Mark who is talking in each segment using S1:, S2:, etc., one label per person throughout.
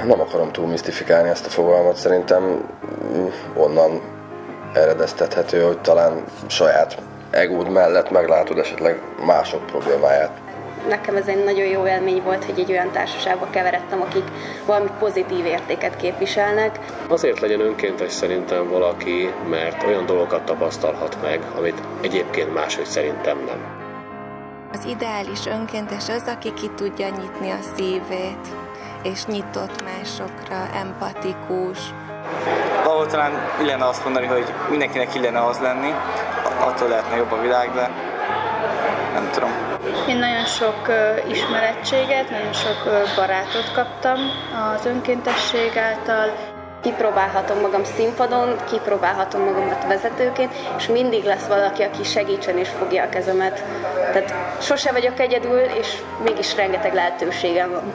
S1: Nem akarom túl misztifikálni ezt a fogalmat, szerintem onnan eredeztethető, hogy talán saját egód mellett meglátod esetleg mások problémáját.
S2: Nekem ez egy nagyon jó élmény volt, hogy egy olyan társaságba keveredtem, akik valami pozitív értéket képviselnek.
S3: Azért legyen önkéntes szerintem valaki, mert olyan dolgokat tapasztalhat meg, amit egyébként máshogy szerintem nem.
S4: Az ideális önkéntes az, aki ki tudja nyitni a szívét, és nyitott másokra, empatikus.
S5: Valahol talán illene azt mondani, hogy mindenkinek illene az lenni, attól lehetne jobb a világ, de nem tudom.
S6: Én nagyon sok ismerettséget, nagyon sok barátot kaptam az önkéntesség által.
S2: Kipróbálhatom magam színpadon, kipróbálhatom magamat vezetőként, és mindig lesz valaki, aki segítsen és fogja a kezemet. Tehát sose vagyok egyedül, és mégis rengeteg lehetőségem van.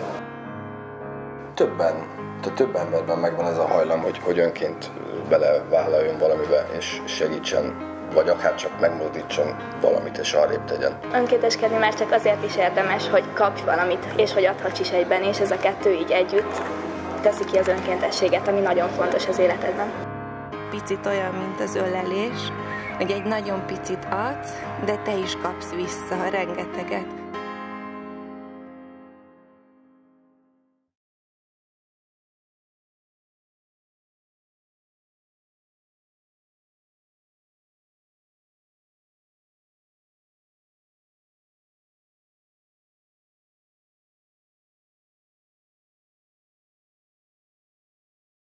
S1: Több emberben megvan ez a hajlam, hogy önként belevállaljon valamibe, és segítsen, vagy akár csak megmozdítson valamit, és arrébb tegyen.
S7: Önkénteskedni már csak azért is érdemes, hogy kapj valamit, és hogy adhatsz is egyben, és ez a kettő így együtt teszi ki az önkéntességet, ami nagyon fontos az életedben.
S4: Picit olyan, mint az ölelés, hogy egy nagyon picit adsz, de te is kapsz vissza rengeteget.